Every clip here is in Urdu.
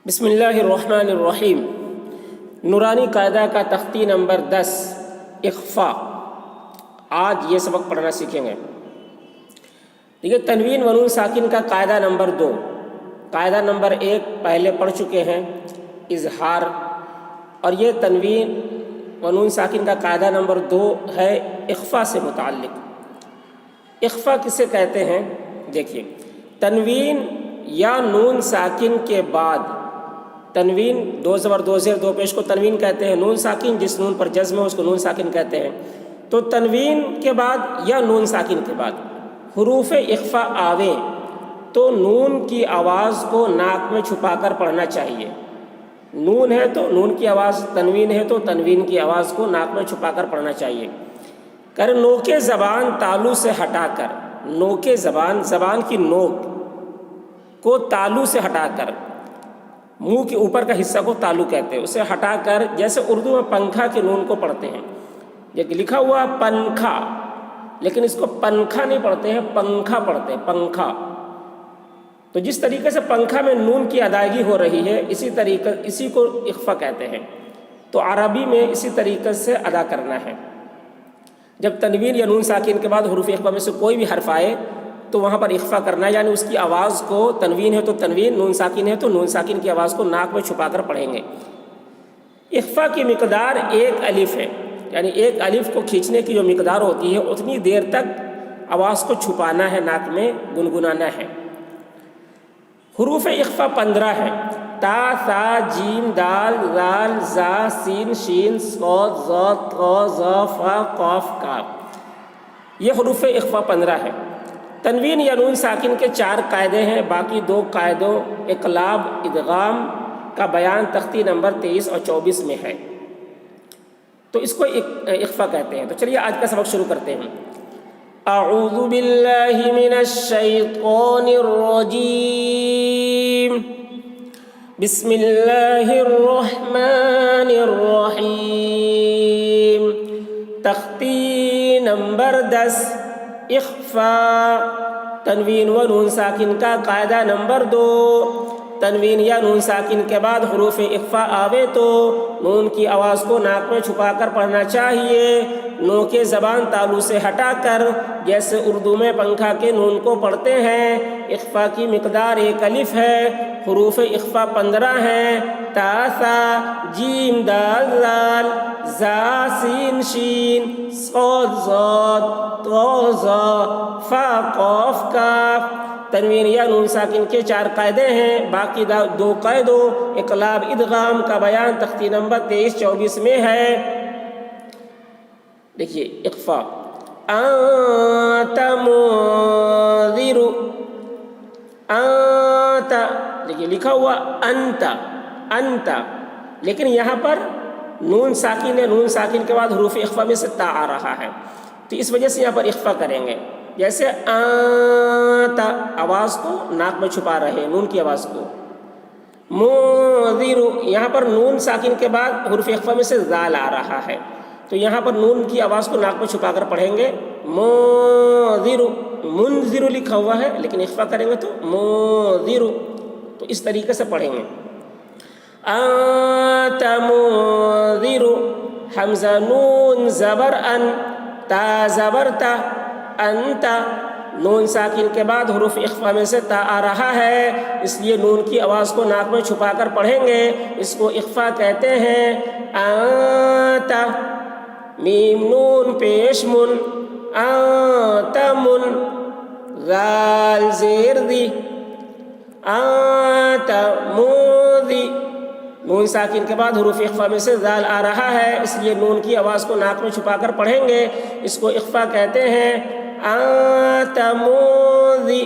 بسم اللہ الرحمن الرحیم۔ نورانی قاعدہ کا تختی نمبر 10 اخفا۔ آج یہ سبق پڑھنا سیکھیں گے۔ دیکھیے، تنوین و نون ساکن کا قاعدہ نمبر 2۔ قاعدہ نمبر 1 پہلے پڑھ چکے ہیں، اظہار، اور یہ تنوین و نون ساکن کا قاعدہ نمبر 2 ہے اخفا سے متعلق۔ اخفا کسے کہتے ہیں؟ دیکھیے، تنوین یا نون ساکن کے بعد، تنوین دو زبر دو زیر دو پیش کو تنوین کہتے ہیں، نون ساکن جس نون پر جزم ہے اس کو نون ساکن کہتے ہیں۔ تو تنوین کے بعد یا نون ساکن کے بعد حروف اخفا آویں تو نون کی آواز کو ناک میں چھپا کر پڑھنا چاہیے۔ نون ہے تو نون کی آواز، تنوین ہے تو تنوین کی آواز کو ناک میں چھپا کر پڑھنا چاہیے۔ نوک زبان تالو سے ہٹا کر، نوک زبان، زبان کی نوک کو تالو سے ہٹا کر، منہ کے اوپر کا حصہ کو تالو کہتے ہیں، اسے ہٹا کر، جیسے اردو میں پنکھا کے نون کو پڑھتے ہیں، یہ لکھا ہوا پنکھا، لیکن اس کو پنکھا نہیں پڑھتے ہیں، پنکھا پڑھتے ہیں، پنکھا۔ تو جس طریقے سے پنکھا میں نون کی ادائیگی ہو رہی ہے، اسی کو اخفا کہتے ہیں۔ تو عربی میں اسی طریقے سے ادا کرنا ہے۔ جب تنوین یا نون ساکن کے بعد حروف اخفا میں سے کوئی بھی حرف آئے تو وہاں پر اخفا کرنا ہے، یعنی اس کی آواز کو، تنوین ہے تو تنوین، نون ساکن ہے تو نون ساکن کی آواز کو ناک میں چھپا کر پڑھیں گے۔ اخفا کی مقدار 1 الف ہے، یعنی 1 الف کو کھینچنے کی جو مقدار ہوتی ہے اتنی دیر تک آواز کو چھپانا ہے، ناک میں گنگنانا ہے۔ حروف اخفا 15 ہے، تا، ثا، جیم، دال، ذال، زا، سین، شین، صاد، ظا، طا، ظا، فا، قاف، کاف۔ یہ حروف اخفا 15 ہے۔ تنوین یا نون ساکن کے 4 قاعدے ہیں، باقی 2 قاعدوں اقلاب، ادغام کا بیان تختی نمبر 23 اور 24 میں ہے، تو اس کو اخفا کہتے ہیں۔ تو چلیے آج کا سبق شروع کرتے ہیں۔ اعوذ باللہ من الشیطان الرجیم، بسم اللہ الرحمن الرحیم۔ تختی نمبر 10 اخفا، تنوین و نون ساکن کا قاعدہ نمبر 2۔ تنوین یا نون ساکن کے بعد حروف اخفا آوے تو نون کی آواز کو ناک میں چھپا کر پڑھنا چاہیے، نوک زبان تالو سے ہٹا کر، جیسے اردو میں پنکھا کے نون کو پڑھتے ہیں۔ اخفا کی مقدار 1 الف ہے۔ حروف اخفا 15 ہیں، تا، ثا، جیم، دال، ذال، زا، سین، شین، صاد، ظاد، طا، ظا، فا، قاف، کاف۔ تنوین یا نون ساکن کے 4 قاعدے ہیں، باقی 2 قاعدوں اقلاب، ادغام کا بیان تختی نمبر 23-24 میں ہے۔ دیکھیے اخفا، انت منذر، انت، دیکھیے لکھا ہوا انت، انت، لیکن یہاں پر نون ساکن ہے، نون ساکن کے بعد حروف اخفا میں سے تا آ رہا ہے، تو اس وجہ سے یہاں پر اخفا کریں گے۔ جیسے انت، آواز کو ناک میں چھپا رہے ہیں، نون کی آواز کو۔ منذر، یہاں پر نون ساکن کے بعد حروف اخفا میں سے ذال آ رہا ہے، تو یہاں پر نون کی آواز کو ناک میں چھپا کر پڑھیں گے۔ منذر، منذر لکھا ہوا ہے لیکن اخفا کریں گے تو منذر، تو اس طریقے سے پڑھیں گے۔ انت منذر، حمزہ نون زبر ان، تا زبر تا، انت، نون ساکن کے بعد حروف اخفا میں سے تا آ رہا ہے، اس لیے نون کی آواز کو ناک میں چھپا کر پڑھیں گے، اس کو اخفا کہتے ہیں۔ انت، میم نون پیش من، انت من، ذال زیر دی، انت منذی، نون ساکن کے بعد حروف اخفا میں سے ذال آ رہا ہے، اس لیے نون کی آواز کو ناک میں چھپا کر پڑھیں گے، اس کو اخفا کہتے ہیں۔ انت منذی،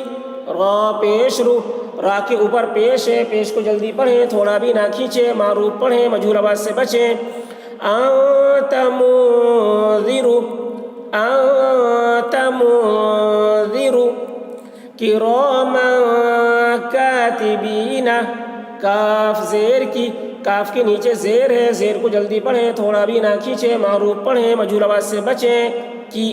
را پیش رو، را کے اوپر پیش ہے، پیش کو جلدی پڑھیں، تھوڑا بھی نہ کھینچیں، معروف پڑھیں، مجہول آواز سے بچیں۔ انت منذر، انت منذر، کراما کاتبین، کاف زیر کی، کاف کے نیچے زیر ہے، زیر کو جلدی پڑھیں، تھوڑا بھی نہ کھینچیں، معروف پڑھیں، مجہول آواز سے بچیں۔ کی،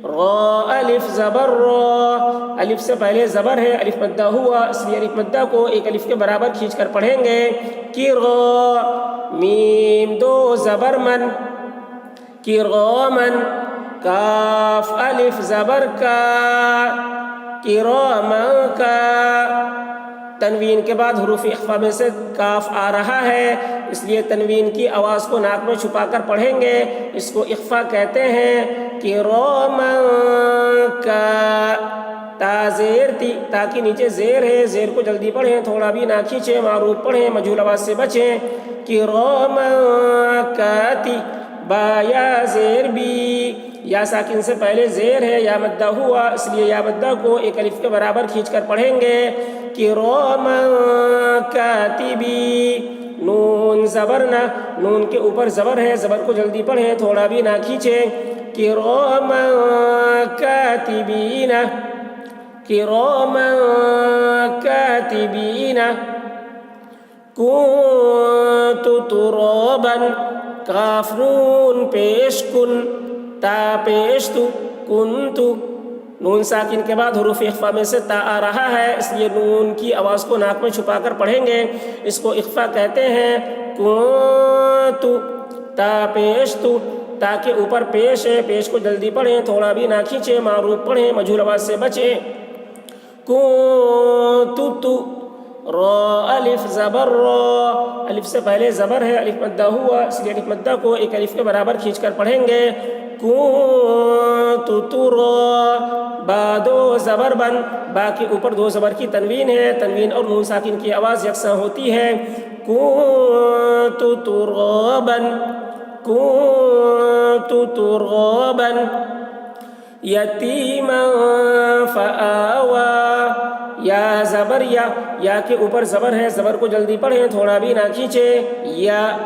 را الف زبر را، الف سے پہلے زبر ہے، الف مدہ ہوا، اس لیے الف مدہ کو ایک الف کے برابر کھینچ کر پڑھیں گے. کرا، میم دو زبر من، کرامن. کاف الف زبر کا، کرامن کا. تنوین کے بعد حروف اخفا میں سے کاف آ رہا ہے، اس لیے تنوین کی آواز کو ناک میں چھپا کر پڑھیں گے. اس کو اخفا کہتے ہیں. کرامن کا، تا زیر تی، تا کے نیچے زیر ہے، زیر کو جلدی پڑھیں، تھوڑا بھی نہ کھینچیں، معروف پڑھیں، مجہول آواز سے بچیں. کرامن کاتی، با یا زیر بی، یا ساکن سے پہلے زیر ہے، یا مدہ ہوا، اس لیے یا مدہ کو ایک الف کے برابر کھینچ کر پڑھیں گے. کرامن کاتبی، نون زبر نہ، نون کے اوپر زبر ہے، زبر کو جلدی پڑھیں، تھوڑا بھی نہ کھینچیں. کرامن کاتبین، کرامن کاتبین. کنت ترابا، کاف نون پیش کن، تا پیش تو، کنت. نون ساکن کے بعد حروف اخفا میں سے تا آ رہا ہے، اس لیے نون کی آواز کو ناک میں چھپا کر پڑھیں گے. اس کو اخفا کہتے ہیں. کنت، تا پیش تو، تا کے اوپر پیش ہے، پیش کو جلدی پڑھیں، تھوڑا بھی نہ کھینچیں، معروف پڑھیں، مجہول آواز سے بچیں. کنت تو، را الف زبر را، الف سے پہلے زبر ہے، الف مدہ ہوا، اس لیے الف مدہ کو ایک الف کے برابر کھینچ کر پڑھیں گے. کنت ترا، با دو زبر بن، با کے اوپر دو زبر کی تنوین ہے، تنوین اور نون ساکن کی آواز یکساں ہوتی ہے. کنت ترابا، کنت ترابا. یتیما فآوا، یا زبر یا، یا کے اوپر زبر ہے، زبر کو جلدی پڑھیں، تھوڑا بھی نہ کھینچیں. یا،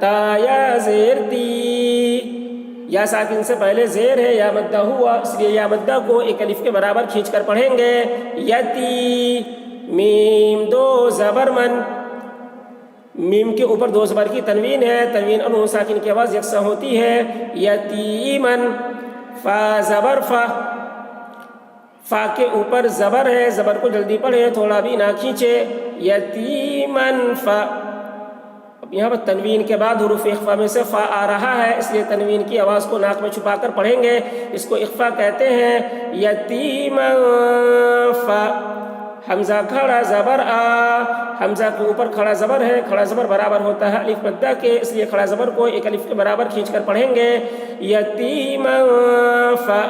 تا یا زیر تی، یا ساکن سے پہلے زیر ہے، یا مدہ ہوا، اس لیے یا مدہ کو ایک الف کے برابر کھینچ کر پڑھیں گے. یتی، میم دو زبر من، میم کے اوپر دو زبر کی تنوین ہے، تنوین اور نون ساکن کی آواز یکساں ہوتی ہے. یتیمن، فا زبر فا، فا کے اوپر زبر ہے، زبر کو جلدی پڑھیں، تھوڑا بھی نہ کھینچے. یتیمن فا. اب یہاں پر تنوین کے بعد حروف اخفا میں سے فا آ رہا ہے، اس لیے تنوین کی آواز کو ناک میں چھپا کر پڑھیں گے. اس کو اخفا کہتے ہیں. یتیمن فا، حمزہ کھڑا زبر آ، حمزہ کے اوپر کھڑا زبر ہے، کھڑا زبر برابر ہوتا ہے الف مدہ کے، اس لیے کھڑا زبر کو ایک الف کے برابر کھینچ کر پڑھیں گے. یتیمن فآ،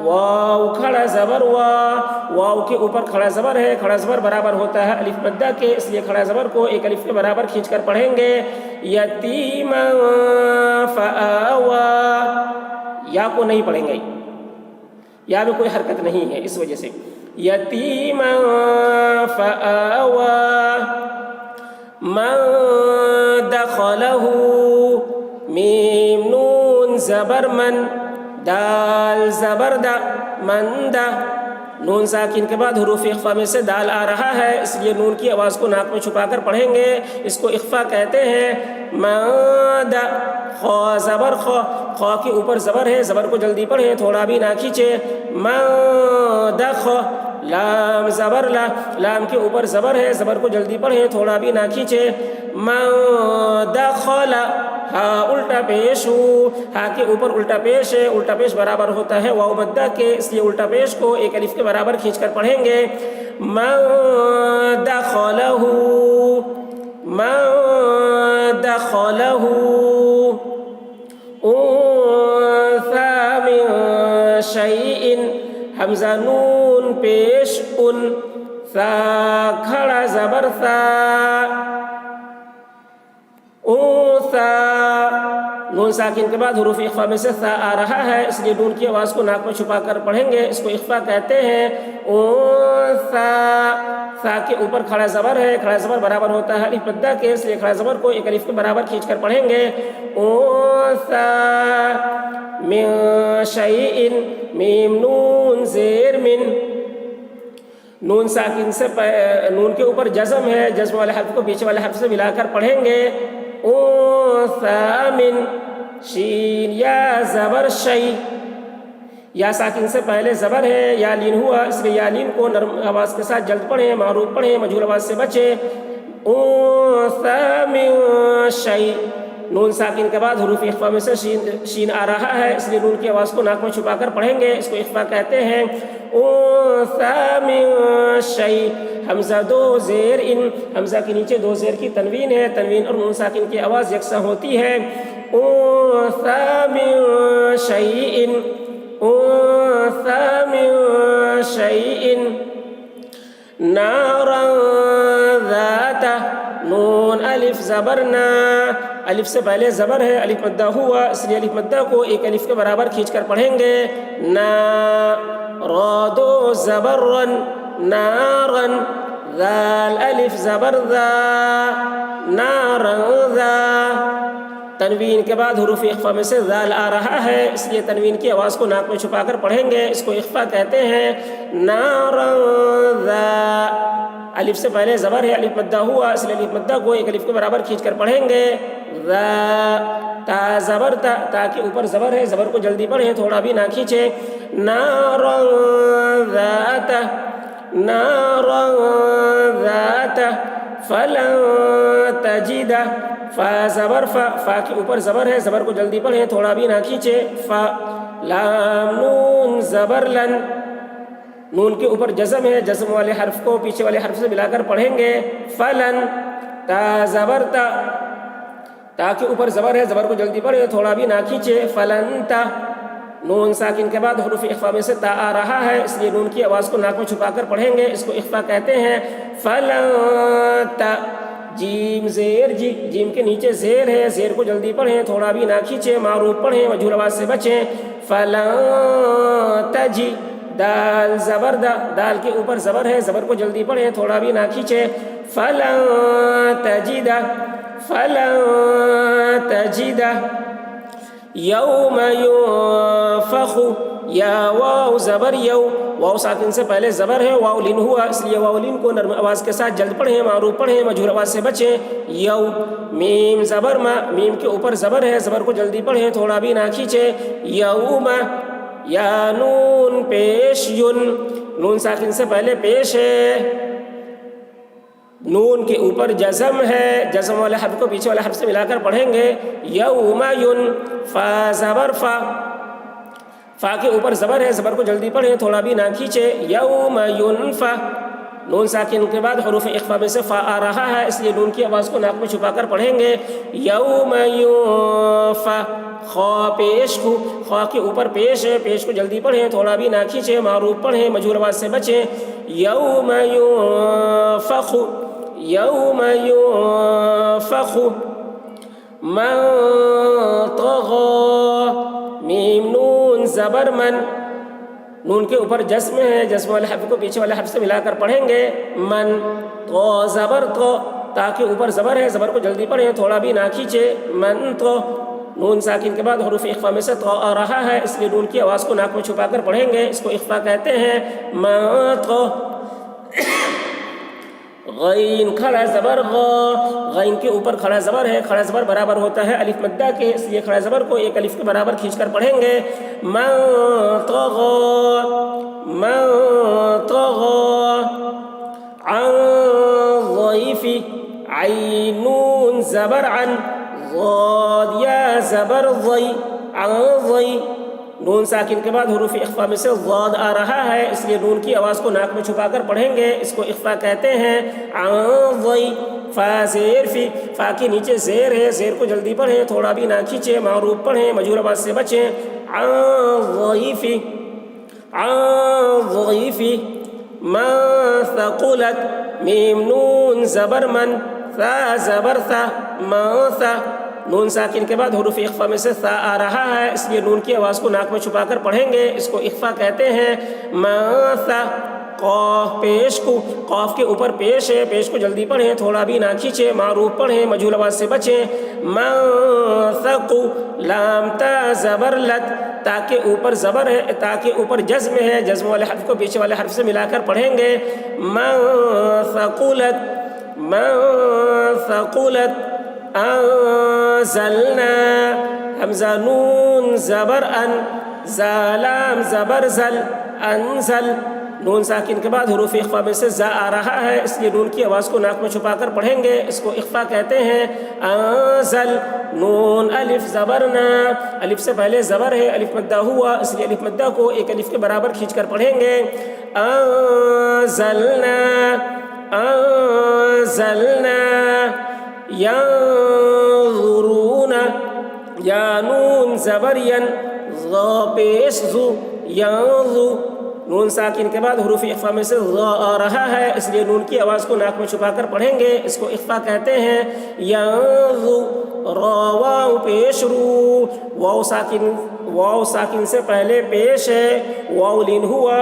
واو کھڑا زبر وا، واو کے اوپر کھڑا زبر ہے، کھڑا زبر برابر ہوتا ہے الف مدہ کے، اس لیے کھڑا زبر کو ایک الف کے برابر کھینچ کر پڑھیں گے. یتیمن فآوا، یا کو نہیں پڑھیں گے، یا میں کوئی حرکت نہیں ہے اس وجہ سے. یتیما فآوا، من دخلہ، میم نون زبر من، دال زبر دا، من دا. نون ساکن کے بعد حروف اخفا میں سے دال آ رہا ہے، اس لیے نون کی آواز کو ناک میں چھپا کر پڑھیں گے. اس کو اخفا کہتے ہیں. من دا، خا زبر خا، خا کے اوپر زبر ہے، زبر کو جلدی پڑھیں، تھوڑا بھی نہ کھینچے. من دخ، لام زبر لا، لام کے اوپر زبر ہے، زبر کو جلدی پڑھیں، تھوڑا بھی نہ کھینچے. من دخل، ہا الٹا پیش ہو، ہا کے اوپر الٹا پیش ہے، الٹا پیش برابر ہوتا ہے واو مدہ کے، اس لیے الٹا پیش کو ایک الف کے برابر کھینچ کر پڑھیں گے. من دخلہ، من دخلہ. انثى من شيء، حمزہ نون پیش ان، ثا کھڑا زبر ثا، انثى. نون ساکن کے بعد حروف اخفا میں سے ثا آ رہا ہے، اس لیے نون کی آواز کو ناک میں چھپا کر پڑھیں گے. اس کو اخفا کہتے ہیں. انثى، ثا کے اوپر کھڑا زبر ہے، کھڑا زبر برابر ہوتا ہے الف مدہ کے، اس لیے کھڑا زبر کو ایک الف کے برابر کھینچ کر پڑھیں گے. انثى من شيء، میم نون زیر من، نون ساکن سے نون کے اوپر جزم ہے، جزم والے حرف کو پیچھے والے حرف سے ملا کر پڑھیں گے. انثى من، شین یا زبر شی، یا ساکن سے پہلے زبر ہے، یا لین ہوا، اس لیے یا لین کو نرم آواز کے ساتھ جلد پڑھیں، معروف پڑھیں، مجہول آواز سے بچیں۔ انثی من شیء، نون ساکن کے بعد حروف اخفا میں سے شین آ رہا ہے، اس لیے نون کی آواز کو ناک میں چھپا کر پڑھیں گے، اس کو اخفا کہتے ہیں۔ انثی من شیء، حمزہ دو زیر ان، حمزہ کے نیچے دو زیر کی تنوین ہے، تنوین اور نون ساکن کی آواز یکساں ہوتی ہے۔ انثی من شیء، انثی من شیء، نارا ذات، نون الف زبرنا، الف سے پہلے زبر ہے، الف مدہ ہوا، اس لیے الف مدہ کو ایک الف کے برابر کھینچ کر پڑھیں گے۔ نا، را دو زبرن، نارن، ذال الف زبر ذا، نارن ذا، تنوین کے بعد حروف اخفا میں سے ذال آ رہا ہے، اس لیے تنوین کی آواز کو ناک میں چھپا کر پڑھیں گے، اس کو اخفا کہتے ہیں۔ نارن ذا، الف سے پہلے زبر ہے، الف مدہ ہوا، اس لیے الف مدہ کو ایک الف کے برابر کھینچ کر پڑھیں گے۔ ذا، تا زبر تا، تا کے اوپر زبر ہے، زبر کو جلدی پڑھیں، تھوڑا بھی نہ کھینچیں۔ نارن ذات، نارن ذات، فلن تجد، فا زبر فا، فا کے اوپر زبر ہے، زبر کو جلدی پڑھیں، تھوڑا بھی نہ کھینچیں۔ فا، لام نون زبر لن، نون کے اوپر جزم ہے، جزم والے حرف کو پیچھے والے حرف سے ملا کر پڑھیں گے۔ فلن، تا زبر تا، تا کے اوپر زبر ہے، زبر کو جلدی پڑھیں، تھوڑا بھی نہ کھینچے۔ فلن تا، نون ساکن کے بعد حروف اخفا میں سے تا آ رہا ہے، اس لیے نون کی آواز کو ناک میں چھپا کر پڑھیں گے، اس کو اخفا کہتے ہیں۔ فلن تا، جیم زیر جی، جیم کے نیچے زیر ہے، زیر کو جلدی پڑھیں، تھوڑا بھی نہ کھینچیں، معروف پڑھیں، مجہول آواز سے بچیں۔ فلن تجی، دال زبر دا، دال کے اوپر زبر ہے، زبر کو جلدی پڑھیں، تھوڑا بھی نہ کھینچیں۔ فلن تجد، فلن تجد، یوم ینفخ، یا واو زبر یو، واو ساکن سے پہلے زبر ہے، واو لین ہوا، اس لیے واو لین کو نرم آواز کے ساتھ جلد پڑھیں، معروف پڑھیں، مجہول آواز سے بچیں۔ یو، میم زبر ما، میم کے اوپر زبر ہے، زبر کو جلدی پڑھیں، تھوڑا بھی نہ کھینچیں۔ یوم، یا نون پیش یون، نون ساکن سے پہلے پیش ہے، نون کے اوپر جزم ہے، جزم والے حرف کو پیچھے والے حرف سے ملا کر پڑھیں گے۔ یوم یون، فا زبر فا، فا کے اوپر زبر ہے، زبر کو جلدی پڑھیں، تھوڑا بھی نہ کھینچے۔ یوم ینفع، نون ساکن کے بعد حروف اخفا میں سے فا آ رہا ہے، اس لیے نون کی آواز کو ناک میں چھپا کر پڑھیں گے۔ یوم ینفع، خا پیش کو، خا کے اوپر پیش ہے، پیش کو جلدی پڑھیں، تھوڑا بھی نہ کھینچیں، معروف پڑھیں، مجہول آواز سے بچیں۔ یوم ینفخ، یوم ینفخ، من طغى، میم نون زبر من، نون کے اوپر جسم ہے، جسم والے حرف کو پیچھے والے حرف سے ملا کر پڑھیں گے۔ من، تو زبر تو، تا کے اوپر زبر ہے، زبر کو جلدی پڑھیں، تھوڑا بھی نہ کھینچے۔ من تو، نون ساکن کے بعد حروف اخفا میں سے تو آ رہا ہے، اس لیے نون کی آواز کو ناک میں چھپا کر پڑھیں گے، اس کو اخفا کہتے ہیں۔ من تو، غین کھڑا زبر غا، غین کے اوپر کھڑا زبر ہے، کھڑا زبر برابر ہوتا ہے الف مدہ کے، اس لیے کھڑا زبر کو ایک الف کے برابر کھینچ کر پڑھیں گے۔ من طغى، من طغى، عن ضيف، عین نون زبر عن، ضاد یا زبر ضی، عن ضی، نون ساکن کے بعد حروف اخفا میں سے ضاد آ رہا ہے، اس لیے نون کی آواز کو ناک میں چھپا کر پڑھیں گے، اس کو اخفا کہتے ہیں۔ عن ضی، فا زیر فی، فا کے نیچے زیر ہے، زیر کو جلدی پڑھیں، تھوڑا بھی نہ کھینچیں، معروف پڑھیں، مجہول آواز سے بچیں۔ عن ضیف، عن ضیف، من ثقلت، میم نون زبر من، ثا زبر ثا، من ثا، نون ساکن کے بعد حروف اخفا میں سے ثا آ رہا ہے، اس لیے نون کی آواز کو ناک میں چھپا کر پڑھیں گے، اس کو اخفا کہتے ہیں۔ من ثا، قاف پیش کو، قاف کے اوپر پیش ہے، پیش کو جلدی پڑھیں، تھوڑا بھی نہ کھینچیں، معروف پڑھیں، مجہول آواز سے بچیں۔ من ثقو، لام تا زبر لت، تا کے اوپر زبر ہے، تا کے اوپر جزم ہے، جزم والے حرف کو پیچھے والے حرف سے ملا کر پڑھیں گے۔ من ثقلت، من ثقلت، انزلنا، حمزہ نون زبر ان، زالام زبر زل انزل. نون ساکن کے بعد حروف اخفا میں سے زا آ رہا ہے، اس لیے نون کی آواز کو ناک میں چھپا کر پڑھیں گے، اس کو اخفا کہتے ہیں. انزل. نون الف زبر نا، الف سے پہلے زبر ہے، الف مدہ ہوا، اس لیے الف مدہ کو ایک الف کے برابر کھینچ کر پڑھیں گے. انزلنا انزلنا. ینظرون. یا نون زبر ین، ظا پیش زو، ینظو. نون ساکن کے بعد حروف اخفا میں سے ظا آ رہا ہے، اس لیے نون کی آواز کو ناک میں چھپا کر پڑھیں گے، اس کو اخفا کہتے ہیں. ینظو. را واو پیش رو، واو ساکن سے پہلے پیش ہے، واو لین ہوا،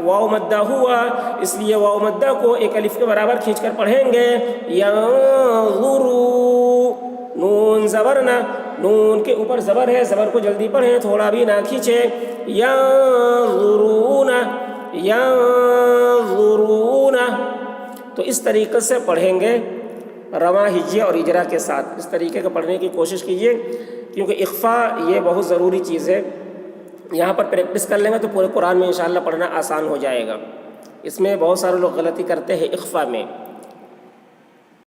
واو مدہ ہوا، اس لیے واو مدہ کو ایک الف کے برابر کھینچ کر پڑھیں گے. ینظرو. نون زبر نہ، نون کے اوپر زبر ہے، زبر کو جلدی پڑھیں، تھوڑا بھی نہ کھینچیں. ینظرون ینظرون. تو اس طریقے سے پڑھیں گے رواں ہجے اور اجرا کے ساتھ. اس طریقے کا پڑھنے کی کوشش کیجیے، کیونکہ اخفا یہ بہت ضروری چیز ہے. یہاں پر پریکٹس کر لیں گے تو پورے قرآن میں انشاءاللہ پڑھنا آسان ہو جائے گا. اس میں بہت سارے لوگ غلطی کرتے ہیں اخفا میں.